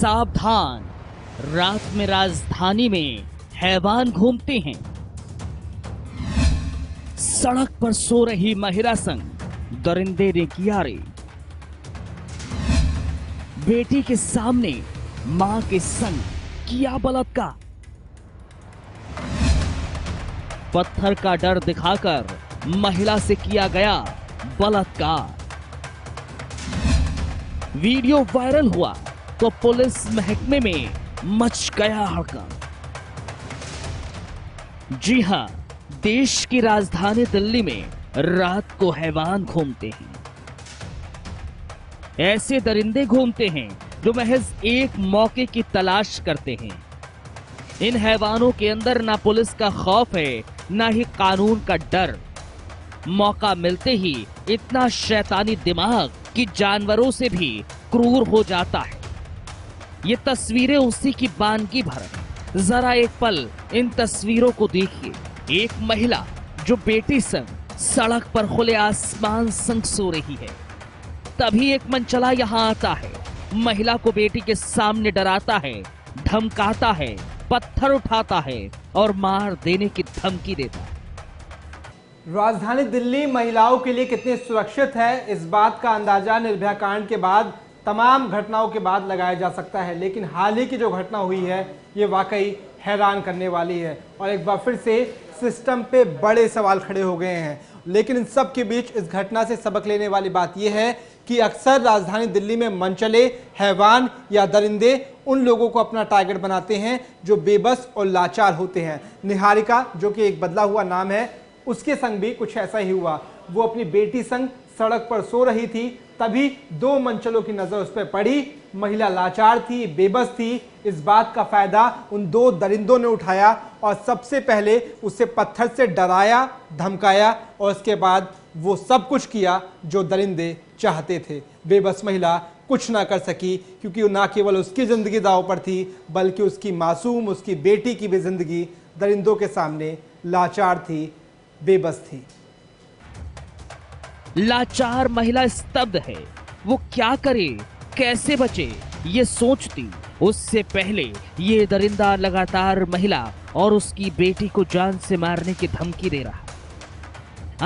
सावधान, रात में राजधानी में हैवान घूमते हैं। सड़क पर सो रही महिला संग दरिंदे ने किया रेप। बेटी के सामने मां के संग किया बलात्कार। पत्थर का डर दिखाकर महिला से किया गया बलात्कार। वीडियो वायरल हुआ तो पुलिस महकमे में मच गया हड़कंप। जी हां, देश की राजधानी दिल्ली में रात को हैवान घूमते हैं। ऐसे दरिंदे घूमते हैं जो महज एक मौके की तलाश करते हैं। इन हैवानों के अंदर ना पुलिस का खौफ है, ना ही कानून का डर। मौका मिलते ही इतना शैतानी दिमाग कि जानवरों से भी क्रूर हो जाता है। ये तस्वीरें उसी की बानगी भर हैं। जरा एक पल इन तस्वीरों को देखिए। एक महिला जो बेटी संग सड़क पर खुले आसमान संग सो रही है। तभी एक मनचला यहाँ आता है, महिला को बेटी के सामने डराता है, धमकाता है, पत्थर उठाता है और मार देने की धमकी देता है। राजधानी दिल्ली महिलाओं के लिए कितनी सुरक्षित है, इस बात का अंदाजा निर्भया कांड के बाद तमाम घटनाओं के बाद लगाया जा सकता है। लेकिन हाल ही की जो घटना हुई है ये वाकई हैरान करने वाली है और एक बार फिर से सिस्टम पे बड़े सवाल खड़े हो गए हैं। लेकिन इन सब के बीच इस घटना से सबक लेने वाली बात यह है कि अक्सर राजधानी दिल्ली में मनचले, हैवान या दरिंदे उन लोगों को अपना टारगेट बनाते हैं जो बेबस और लाचार होते हैं। निहारिका, जो कि एक बदला हुआ नाम है, उसके संग भी कुछ ऐसा ही हुआ। वो अपनी बेटी संग सड़क पर सो रही थी, तभी दो मनचलों की नजर उस पर पड़ी। महिला लाचार थी, बेबस थी। इस बात का फायदा उन दो दरिंदों ने उठाया और सबसे पहले उसे पत्थर से डराया, धमकाया और उसके बाद वो सब कुछ किया जो दरिंदे चाहते थे। बेबस महिला कुछ ना कर सकी क्योंकि ना केवल उसकी जिंदगी दांव पर थी बल्कि उसकी मासूम, उसकी बेटी की भी जिंदगी दरिंदों के सामने लाचार थी, बेबस थी। लाचार महिला स्तब्ध है। वो क्या करे, कैसे बचे, ये सोचती। उससे पहले ये दरिंदा लगातार महिला और उसकी बेटी को जान से मारने की धमकी दे रहा।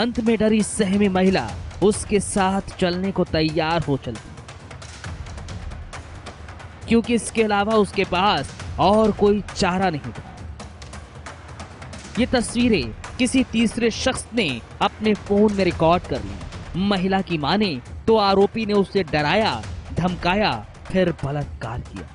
अंत में डरी सहमी महिला उसके साथ चलने को तैयार हो चलती, क्योंकि इसके अलावा उसके पास और कोई चारा नहीं था। ये तस्वीरें किसी तीसरे शख्स ने अपने फोन में रिकॉर्ड कर ली। महिला की माने तो आरोपी ने उसे डराया, धमकाया, फिर बलात्कार किया।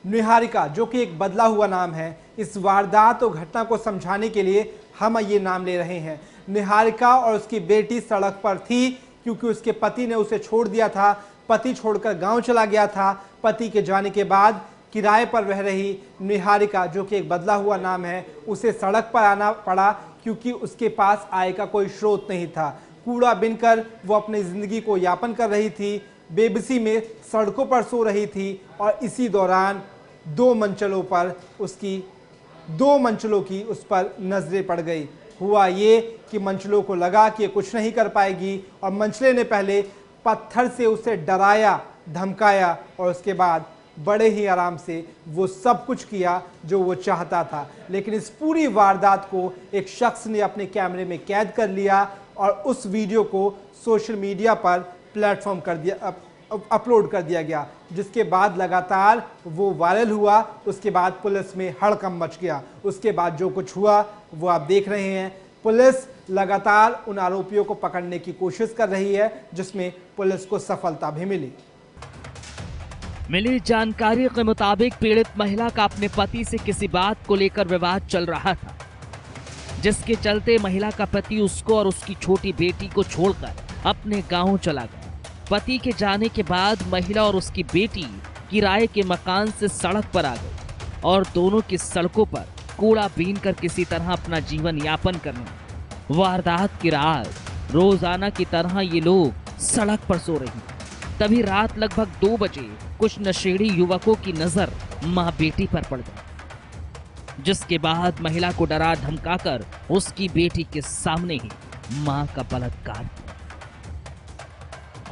निहारिका, जो कि एक बदला हुआ नाम है, इस वारदात और घटना को समझाने के लिए हम ये नाम ले रहे हैं। निहारिका और उसकी बेटी सड़क पर थी क्योंकि उसके पति ने उसे छोड़ दिया था। पति छोड़कर गांव चला गया था। पति के जाने के बाद किराए पर रह रही निहारिका, जो कि एक बदला हुआ नाम है, उसे सड़क पर आना पड़ा क्योंकि उसके पास आय का कोई स्रोत नहीं था। कूड़ा बिनकर वो अपनी जिंदगी को यापन कर रही थी, बेबसी में सड़कों पर सो रही थी और इसी दौरान दो मंचलों की उस पर नजरें पड़ गई। हुआ ये कि मंचलों को लगा कि ये कुछ नहीं कर पाएगी और मंचले ने पहले पत्थर से उसे डराया, धमकाया और उसके बाद बड़े ही आराम से वो सब कुछ किया जो वो चाहता था। लेकिन इस पूरी वारदात को एक शख्स ने अपने कैमरे में कैद कर लिया और उस वीडियो को सोशल मीडिया पर प्लेटफॉर्म कर दिया, अपलोड कर दिया गया, जिसके बाद लगातार वो वायरल हुआ। उसके बाद पुलिस में हड़कंप मच गया। उसके बाद जो कुछ हुआ वो आप देख रहे हैं। पुलिस लगातार उन आरोपियों को पकड़ने की कोशिश कर रही है, जिसमें पुलिस को सफलता भी मिली जानकारी के मुताबिक पीड़ित महिला का अपने पति से किसी बात को लेकर विवाद चल रहा था, जिसके चलते महिला का पति उसको और उसकी छोटी बेटी को छोड़कर अपने गांव चला गया। पति के जाने के बाद महिला और उसकी बेटी किराए के मकान से सड़क पर आ गई और दोनों की सड़कों पर कूड़ा बीनकर किसी तरह अपना जीवन यापन करने। वारदात की रात रोजाना की तरह ये लोग सड़क पर सो रही। तभी रात लगभग 2 बजे कुछ नशेड़ी युवकों की नजर मां बेटी पर पड़ गई, जिसके बाद महिला को डरा धमकाकर उसकी बेटी के सामने ही मां का बलात्कार किया।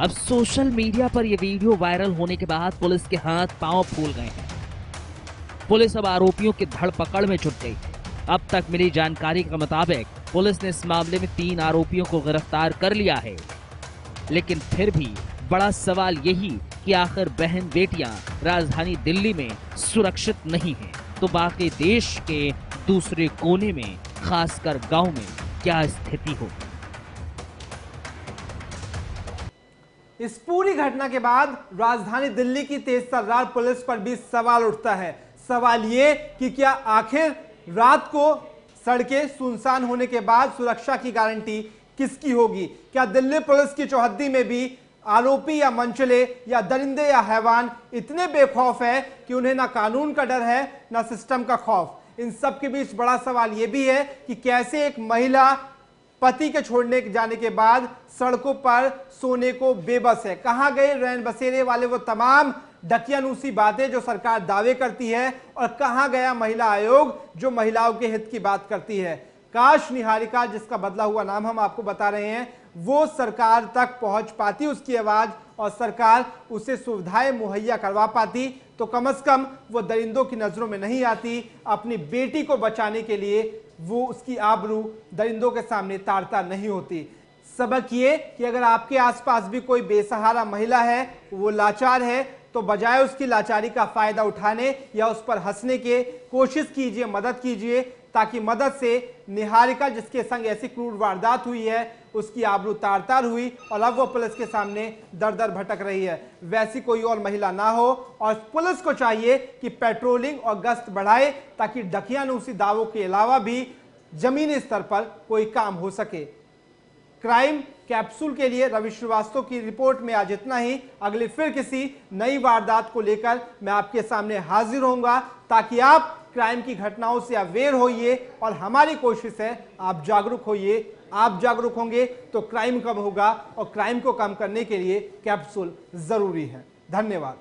अब सोशल मीडिया पर यह वीडियो वायरल होने के बाद पुलिस के हाथ पांव फूल गए हैं। पुलिस अब आरोपियों की धरपकड़ में जुट गई है। अब तक मिली जानकारी के मुताबिक पुलिस ने इस मामले में 3 आरोपियों को गिरफ्तार कर लिया है। लेकिन फिर भी बड़ा सवाल यही कि आखिर बहन बेटियां राजधानी दिल्ली में सुरक्षित नहीं हैं, तो बाकी देश के दूसरे कोने में, खासकर गांव में क्या स्थिति हो। इस पूरी घटना के बाद राजधानी दिल्ली की तेज तर्रार पुलिस पर भी सवाल उठता है। सवाल ये कि क्या आखिर रात को सड़कें सुनसान होने के बाद सुरक्षा की गारंटी किसकी होगी? क्या दिल्ली पुलिस की चौहद्दी में भी आरोपी या मंचले या दरिंदे या हैवान इतने बेखौफ है कि उन्हें ना कानून का डर है ना सिस्टम का खौफ? इन सब के बीच बड़ा सवाल यह भी है कि कैसे एक महिला पति के छोड़ने जाने के बाद सड़कों पर सोने को बेबस है। कहां गए रैन बसेरे वाले वो तमाम दकियानूसी बातें जो सरकार दावे करती है, और कहां गया महिला आयोग जो महिलाओं के हित की बात करती है? काश निहारिका, जिसका बदला हुआ नाम हम आपको बता रहे हैं, वो सरकार तक पहुंच पाती उसकी आवाज, और सरकार उसे सुविधाएं मुहैया करवा पाती, तो कम से कम वो दरिंदों की नजरों में नहीं आती। अपनी बेटी को बचाने के लिए वो उसकी आबरू दरिंदों के सामने तारता नहीं होती। सबक ये कि अगर आपके आसपास भी कोई बेसहारा महिला है, वो लाचार है, तो बजाय उसकी लाचारी का फायदा उठाने या उस पर हंसने के कोशिश कीजिए, मदद कीजिए, ताकि मदद से निहारिका, जिसके संग ऐसी क्रूर वारदात हुई है, उसकी आबरू तार तार हुई और अब वो पुलिस के सामने दर दर भटक रही है, वैसी कोई और महिला ना हो। और पुलिस को चाहिए कि पेट्रोलिंग और गश्त बढ़ाए ताकि दकियानूसी दावों के अलावा भी जमीनी स्तर पर कोई काम हो सके। क्राइम कैप्सूल के लिए रवि श्रीवास्तव की रिपोर्ट में आज इतना ही। अगली फिर किसी नई वारदात को लेकर मैं आपके सामने हाजिर होऊंगा, ताकि आप क्राइम की घटनाओं से अवेयर होइए, और हमारी कोशिश है आप जागरूक होइए। आप जागरूक होंगे तो क्राइम कम होगा, और क्राइम को कम करने के लिए कैप्सूल जरूरी है। धन्यवाद।